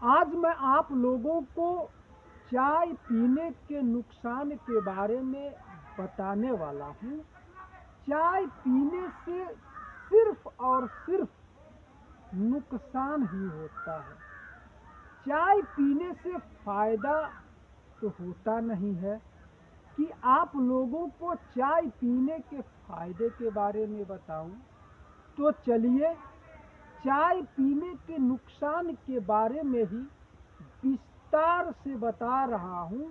आज मैं आप लोगों को चाय पीने के नुकसान के बारे में बताने वाला हूँ। चाय पीने से सिर्फ और सिर्फ नुकसान ही होता है। चाय पीने से फायदा तो होता नहीं है। कि आप लोगों को चाय पीने के फायदे के बारे में बताऊं, तो चलिए चाय पीने के नुकसान के बारे में ही विस्तार से बता रहा हूँ।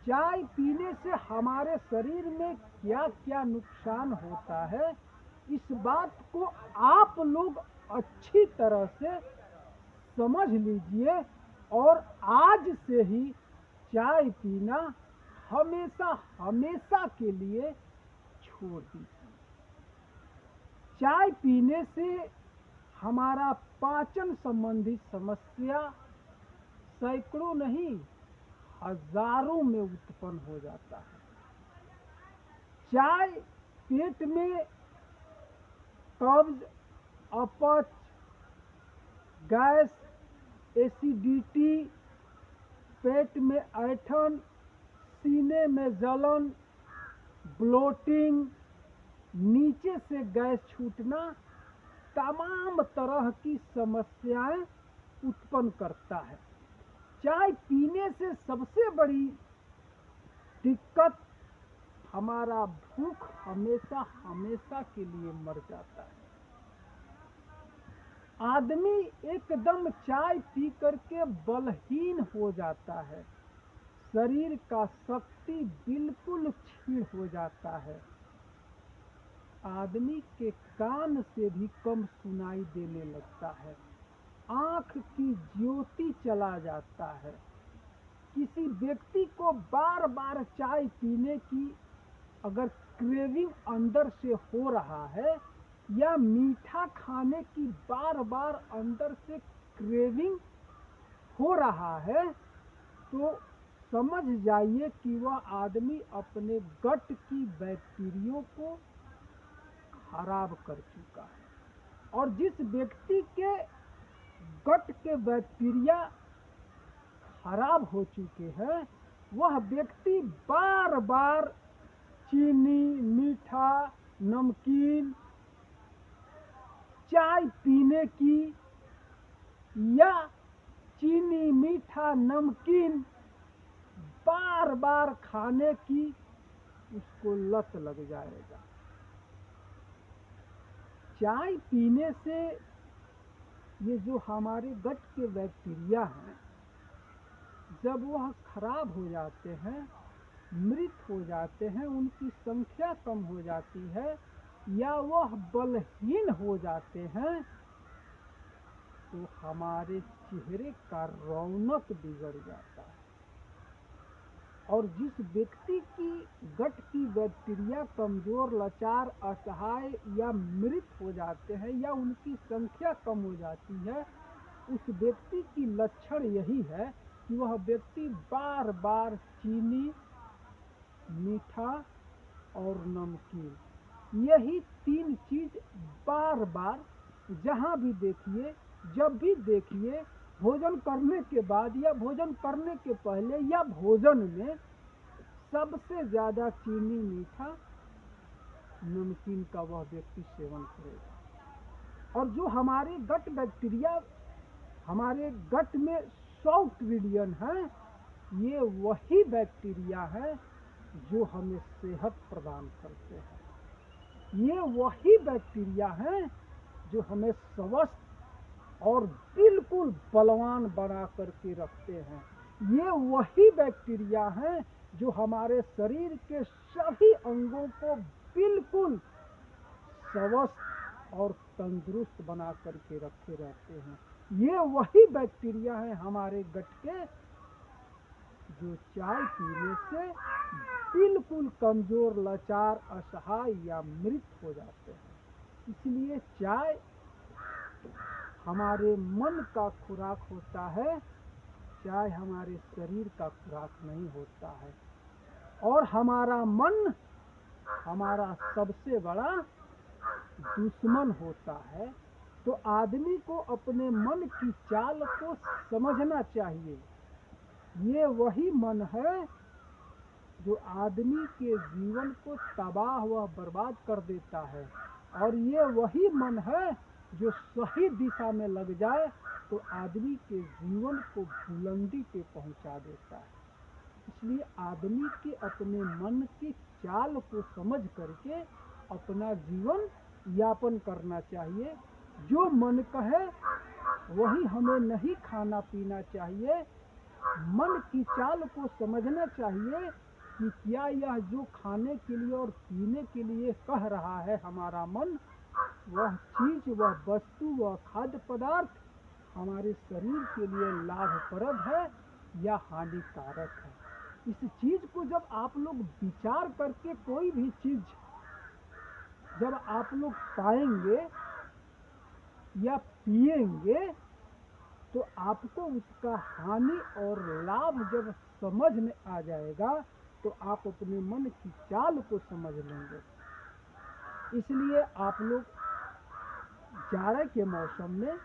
चाय पीने से हमारे शरीर में क्या क्या नुकसान होता है, इस बात को आप लोग अच्छी तरह से समझ लीजिए और आज से ही चाय पीना हमेशा हमेशा के लिए छोड़ दीजिए। चाय पीने से हमारा पाचन संबंधी समस्या सैकड़ों नहीं हजारों में उत्पन्न हो जाता है। चाय पेट में कब्ज, अपच, गैस, एसिडिटी, पेट में ऐंठन, सीने में जलन, ब्लोटिंग, नीचे से गैस छूटना, तमाम तरह की समस्याएं उत्पन्न करता है। चाय पीने से सबसे बड़ी दिक्कत हमारा भूख हमेशा हमेशा के लिए मर जाता है। आदमी एकदम चाय पी करके बलहीन हो जाता है। शरीर का शक्ति बिल्कुल क्षीण हो जाता है। आदमी के कान से भी कम सुनाई देने लगता है। आंख की ज्योति चला जाता है। किसी व्यक्ति को बार बार चाय पीने की अगर क्रेविंग अंदर से हो रहा है या मीठा खाने की बार बार अंदर से क्रेविंग हो रहा है, तो समझ जाइए कि वह आदमी अपने गट की बैक्टीरिया को खराब कर चुका है। और जिस व्यक्ति के गट के बैक्टीरिया खराब हो चुके हैं, वह व्यक्ति बार बार चीनी, मीठा, नमकीन, चाय पीने की या चीनी, मीठा, नमकीन बार बार खाने की उसको लत लग जाएगा। चाय पीने से ये जो हमारे गट के बैक्टीरिया हैं, जब वह खराब हो जाते हैं, मृत हो जाते हैं, उनकी संख्या कम हो जाती है या वह बलहीन हो जाते हैं, तो हमारे चेहरे का रौनक बिगड़ जाता है। और जिस व्यक्ति की गट की बैक्टीरिया कमजोर, लाचार, असहाय या मृत हो जाते हैं या उनकी संख्या कम हो जाती है, उस व्यक्ति की लक्षण यही है कि वह व्यक्ति बार बार चीनी, मीठा और नमकीन, यही तीन चीज बार बार जहाँ भी देखिए, जब भी देखिए, भोजन करने के बाद या भोजन करने के पहले या भोजन में सबसे ज्यादा चीनी, मीठा, नमकीन का वह व्यक्ति सेवन करेगा। और जो हमारे गट बैक्टीरिया, हमारे गट में 100 ट्रिलियन है, ये वही बैक्टीरिया है जो हमें सेहत प्रदान करते हैं। ये वही बैक्टीरिया हैं जो हमें स्वस्थ और बिल्कुल बलवान बना करके रखते हैं। ये वही बैक्टीरिया हैं जो हमारे शरीर के सभी अंगों को बिल्कुल स्वस्थ और तंदुरुस्त बना करके रखे रहते हैं। ये वही बैक्टीरिया हैं हमारे गट के, जो चाय पीने से बिल्कुल कमजोर, लाचार, असहाय या मृत हो जाते हैं। इसलिए चाय हमारे मन का खुराक होता है, चाय हमारे शरीर का खुराक नहीं होता है। और हमारा मन हमारा सबसे बड़ा दुश्मन होता है। तो आदमी को अपने मन की चाल को समझना चाहिए। ये वही मन है जो आदमी के जीवन को तबाह व बर्बाद कर देता है, और ये वही मन है जो सही दिशा में लग जाए तो आदमी के जीवन को बुलंदी पे पहुंचा देता है। इसलिए आदमी के अपने मन की चाल को समझ करके अपना जीवन यापन करना चाहिए। जो मन कहे वही हमें नहीं खाना पीना चाहिए। मन की चाल को समझना चाहिए कि क्या यह जो खाने के लिए और पीने के लिए कह रहा है हमारा मन, वह चीज, वह वस्तु, वह खाद्य पदार्थ हमारे शरीर के लिए लाभप्रद है या हानिकारक है। इस चीज को जब आप लोग विचार करके कोई भी चीज जब आप लोग पाएंगे या पिएंगे तो आपको उसका हानि और लाभ जब समझ में आ जाएगा तो आप अपने मन की चाल को समझ लेंगे। इसलिए आप लोग जाड़े के मौसम में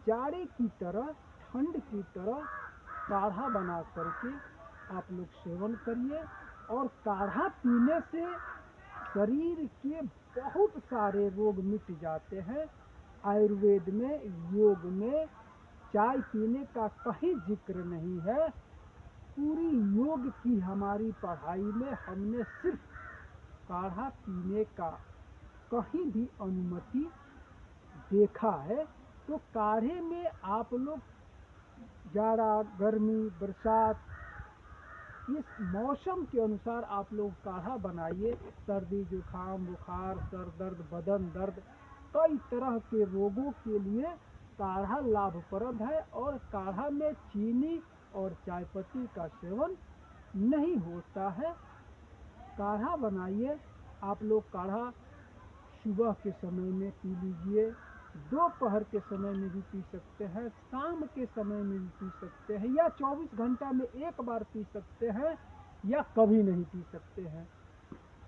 जाड़े की तरह, ठंड की तरह काढ़ा बना करके आप लोग सेवन करिए। और काढ़ा पीने से शरीर के बहुत सारे रोग मिट जाते हैं। आयुर्वेद में, योग में चाय पीने का कहीं जिक्र नहीं है। पूरी योग की हमारी पढ़ाई में हमने सिर्फ काढ़ा पीने का कहीं भी अनुमति देखा है। तो काढ़े में आप लोग जाड़ा, गर्मी, बरसात, इस मौसम के अनुसार आप लोग काढ़ा बनाइए। सर्दी, जुकाम, बुखार, सर दर्द, बदन दर्द, कई तरह के रोगों के लिए काढ़ा लाभप्रद है। और काढ़ा में चीनी और चायपत्ती का सेवन नहीं होता है। काढ़ा बनाइए। आप लोग काढ़ा सुबह के समय में पी लीजिए, दोपहर के समय में भी पी सकते हैं, शाम के समय में भी पी सकते हैं, या 24 घंटा में एक बार पी सकते हैं, या कभी नहीं पी सकते हैं।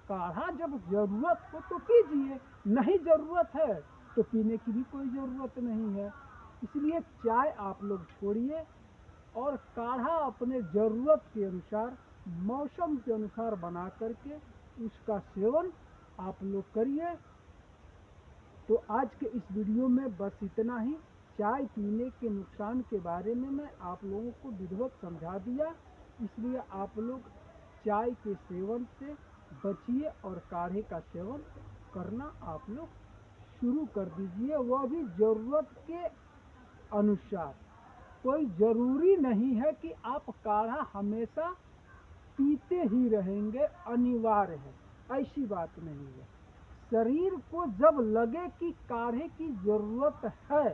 काढ़ा जब जरूरत हो तो पीजिए, नहीं जरूरत है तो पीने की भी कोई जरूरत नहीं है। इसलिए चाय आप लोग छोड़िए और काढ़ा अपने जरूरत के अनुसार, मौसम के अनुसार बना करके उसका सेवन आप लोग करिए। तो आज के इस वीडियो में बस इतना ही। चाय पीने के नुकसान के बारे में मैं आप लोगों को विधिवत समझा दिया। इसलिए आप लोग चाय के सेवन से बचिए और काढ़े का सेवन करना आप लोग शुरू कर दीजिए, वह भी ज़रूरत के अनुसार। कोई ज़रूरी नहीं है कि आप काढ़ा हमेशा पीते ही रहेंगे, अनिवार्य है, ऐसी बात नहीं है। शरीर को जब लगे कि काढ़े की जरूरत है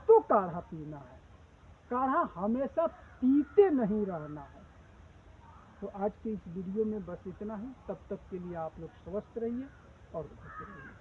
तो काढ़ा पीना है। काढ़ा हमेशा पीते नहीं रहना है। तो आज के इस वीडियो में बस इतना ही। तब तक के लिए आप लोग स्वस्थ रहिए और खुश रहिए।